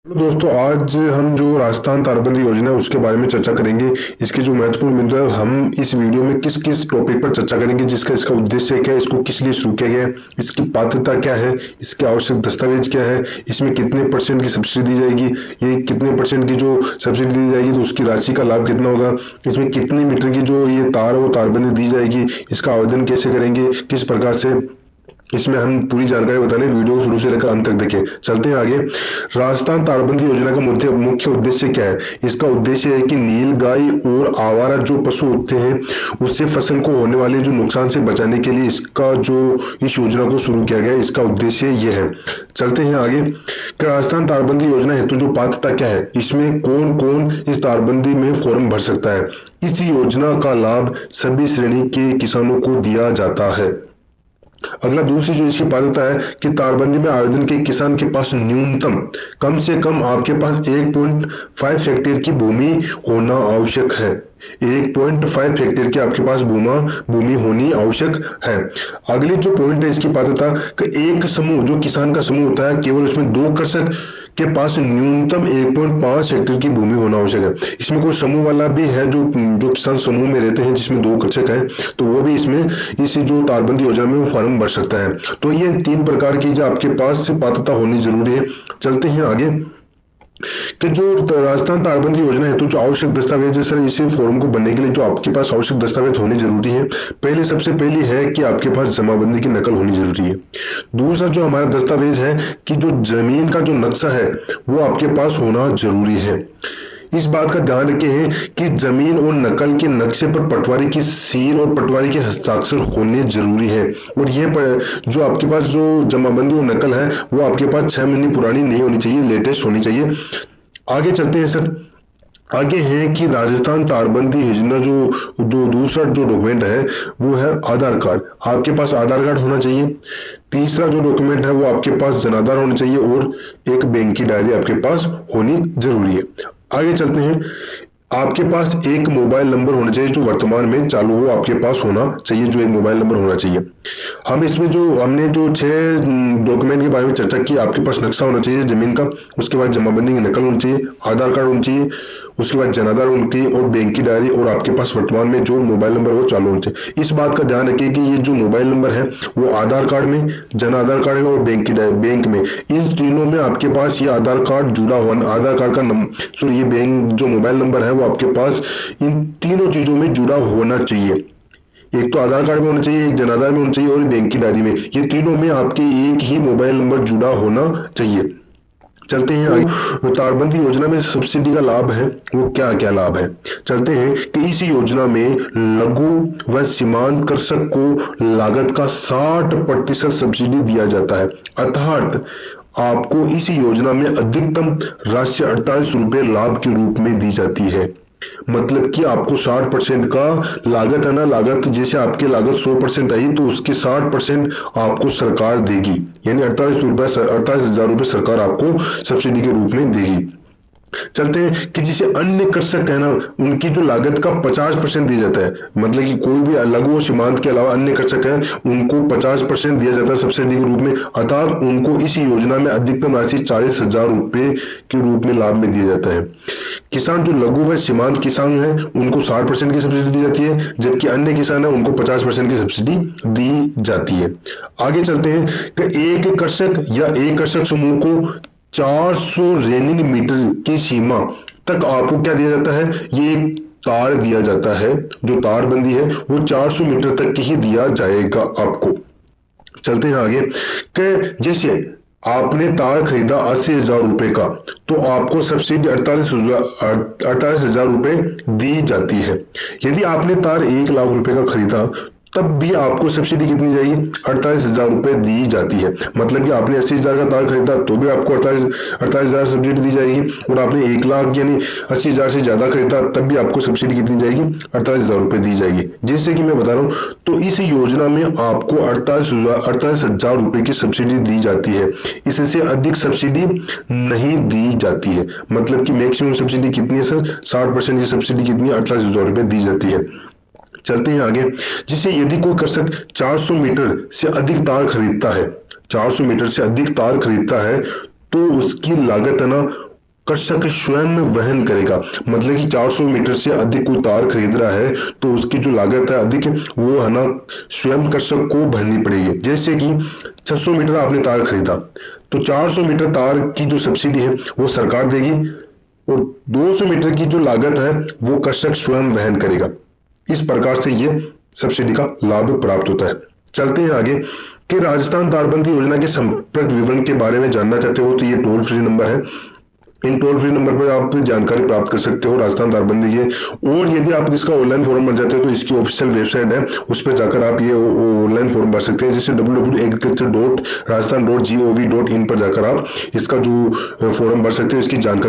दोस्तों, आज हम जो राजस्थान तारबंदी योजना है उसके बारे में चर्चा करेंगे। इसके जो महत्वपूर्ण बिंदु है, हम इस वीडियो में किस किस टॉपिक पर चर्चा करेंगे, इसका उद्देश्य क्या है, इसको किस लिए शुरू किया गया है, इसकी पात्रता क्या है, इसके आवश्यक दस्तावेज क्या है, इसमें कितने परसेंट की सब्सिडी दी जाएगी, ये कितने परसेंट की जो सब्सिडी दी जाएगी तो उसकी राशि का लाभ कितना होगा, इसमें कितने मीटर की जो ये तार है वो तारबंदी दी जाएगी, इसका आवेदन कैसे करेंगे, किस प्रकार से, इसमें हम पूरी जानकारी बताने, वीडियो को शुरू से लेकर अंत तक देखें। चलते हैं आगे। राजस्थान तारबंदी योजना का मुख्य उद्देश्य क्या है? इसका उद्देश्य है कि नीलगाय और आवारा जो पशु होते हैं उससे फसल को होने वाले जो नुकसान से बचाने के लिए इस योजना को शुरू किया गया है, इसका उद्देश्य यह है। चलते हैं आगे कि राजस्थान तारबंदी योजना हेतु जो पात्रता क्या है, इसमें कौन कौन इस तारबंदी में फॉर्म भर सकता है। इस योजना का लाभ सभी श्रेणी के किसानों को दिया जाता है। अगला दूसरी जो इसकी पात्रता है कि तारबंदी में आवेदन के किसान के पास न्यूनतम कम से कम आपके पास 1.5 हेक्टेयर की भूमि होना आवश्यक है। 1.5 हेक्टेयर की आपके पास भूमि होनी आवश्यक है। अगली जो पॉइंट है इसकी पात्रता कि एक समूह, जो किसान का समूह होता है, केवल उसमें 2 कृषक के पास न्यूनतम 1.5 हेक्टेयर की भूमि होना आवश्यक है। इसमें कोई समूह वाला भी है, जो किसान समूह में रहते हैं जिसमें 2 कृषक हैं, तो वो भी इसमें इस जो तारबंदी योजना में वो फॉर्म भर सकता है। तो ये 3 प्रकार की जो आपके पास पात्रता होनी जरूरी है। चलते हैं आगे कि जो राजस्थान तारबंदी योजना है तो जो आवश्यक दस्तावेज है सर, इसी फॉर्म को बनने के लिए जो आपके पास आवश्यक दस्तावेज होने जरूरी है, सबसे पहली है कि आपके पास जमाबंदी की नकल होनी जरूरी है। दूसरा जो हमारा दस्तावेज है कि जो जमीन का जो नक्शा है वो आपके पास होना जरूरी है। इस बात का ध्यान रखें कि जमीन और नकल के नक्शे पर पटवारी की सील और पटवारी के हस्ताक्षर होने जरूरी है। और ये जो आपके पास जो जमाबंदी और नकल है वो आपके पास 6 महीने पुरानी नहीं होनी चाहिए, लेटेस्ट होनी चाहिए। आगे चलते हैं सर। आगे है कि राजस्थान तारबंदी योजना जो दूसरा जो डॉक्यूमेंट है वो है आधार कार्ड। आपके पास आधार कार्ड होना चाहिए। तीसरा जो डॉक्यूमेंट है वो आपके पास जनाधार होना चाहिए और एक बैंक की डायरी आपके पास होनी जरूरी है। आगे चलते हैं। आपके पास एक मोबाइल नंबर होना चाहिए जो वर्तमान में चालू हो, आपके पास होना चाहिए, जो एक मोबाइल नंबर होना चाहिए। हमने जो 6 डॉक्यूमेंट के बारे में चर्चा की, आपके पास नक्शा होना चाहिए जमीन का, उसके बाद जमाबंदी की नकल होनी चाहिए, आधार कार्ड होना चाहिए, उसके बाद जनाधार उनकी और बैंक की डायरी, और आपके पास वर्तमान में जो मोबाइल नंबर वो चालू होना चाहिए। इस बात का ध्यान रखिए कि ये जो मोबाइल नंबर है वो आधार कार्ड में, जनाधार कार्ड में और बैंक में, इन तीनों में आपके पास ये आधार कार्ड जुड़ा हुआ, आधार कार्ड का नंबर, ये बैंक जो मोबाइल नंबर है वो आपके पास इन तीनों चीजों में जुड़ा होना चाहिए। एक तो आधार कार्ड में होना चाहिए, एक जनाधार में होना चाहिए और बैंक की डायरी में, ये तीनों में आपके एक ही मोबाइल नंबर जुड़ा होना चाहिए। चलते हैं आगे। तारबंदी योजना में सब्सिडी का लाभ है वो क्या क्या लाभ है, चलते हैं कि इस योजना में लघु व सीमांत कृषक को लागत का 60% सब्सिडी दिया जाता है। अर्थात आपको इस योजना में अधिकतम राशि 48 रुपए लाभ के रूप में दी जाती है। मतलब कि आपको 60% का लागत है ना, लागत जैसे आपकी लागत 100% आई तो उसके 60% आपको सरकार देगी, यानी 48,000 रुपए सरकार आपको सब्सिडी के रूप में देगी। चलते हैं कि जिसे अन्य कृषक है ना, उनकी जो लागत का 50% दिया जाता है, मतलब कि कोई भी लघु और सीमांत के अलावा अन्य कृषक है उनको 50% दिया जाता है सब्सिडी के रूप में। अर्थात उनको इस योजना में अधिकतम राशि 40,000 रुपए के रूप में लाभ में दिया जाता है। किसान जो लघु व सीमांत किसान है उनको 60% की सब्सिडी दी जाती है, जबकि अन्य किसान है उनको 50% की सब्सिडी दी जाती है। आगे चलते हैं कि एक कृषक या एक कृषक समूह को 400 रेनिंग मीटर की सीमा तक आपको क्या दिया जाता है, ये एक तार दिया जाता है, जो तारबंदी है वो 400 मीटर तक की ही दिया जाएगा आपको। चलते हैं आगे कि जैसे आपने तार खरीदा 80,000 रुपए का तो आपको सब्सिडी 48,000 रुपए दी जाती है। यदि आपने तार 1 लाख रुपए का खरीदा तब भी आपको सब्सिडी कितनी जाएगी, 48,000 रुपए दी जाती है। मतलब कि आपने 80,000 का तार खरीदा तो भी आपको 48,000 सब्सिडी दी जाएगी, और आपने 1 लाख यानी 80,000 से ज्यादा खरीदा तब भी आपको सब्सिडी कितनी जाएगी, 48,000 रुपए दी जाएगी। जैसे कि मैं बता रहा हूं, तो इस योजना में आपको 48,000 रुपए की सब्सिडी दी जाती है, इससे अधिक सब्सिडी नहीं दी जाती है। मतलब कि मैक्सिमम सब्सिडी कितनी है सर, 60% की सब्सिडी कितनी है, 48,000 रुपए दी जाती है। चलते हैं आगे। जिसे यदि कोई कृषक 400 मीटर से अधिक तार खरीदता है, 400 मीटर से अधिक तार खरीदता है तो उसकी लागत है ना कृषक स्वयं वहन करेगा। मतलब कि 400 मीटर से अधिक कोई तार खरीद रहा है तो उसकी जो लागत है अधिक, वो है ना स्वयं कृषक को भरनी पड़ेगी। जैसे कि 600 मीटर आपने तार खरीदा तो 400 मीटर तार की जो सब्सिडी है वो सरकार देगी और 200 मीटर की जो लागत है वो कृषक स्वयं वहन करेगा। इस प्रकार से ये सब्सिडी का लाभ प्राप्त होता है। चलते हैं आगे कि राजस्थान तारबंदी योजना के संपर्क विवरण के बारे में जानना चाहते हो तो ये टोल फ्री नंबर है। इन टोल फ्री नंबर पर आप जानकारी प्राप्त कर सकते हो राजस्थान तारबंदी के। और यदि आप इसका ऑनलाइन फॉर्म भर जाते हो तो इसकी ऑफिशियल वेबसाइट है, उस पर जाकर आप ये ऑनलाइन फॉर्म भर सकते हैं, जैसे www.agriculture.rajasthan.gov.in पर जाकर आप इसका जो फॉर्म भर सकते हो, इसकी जानकारी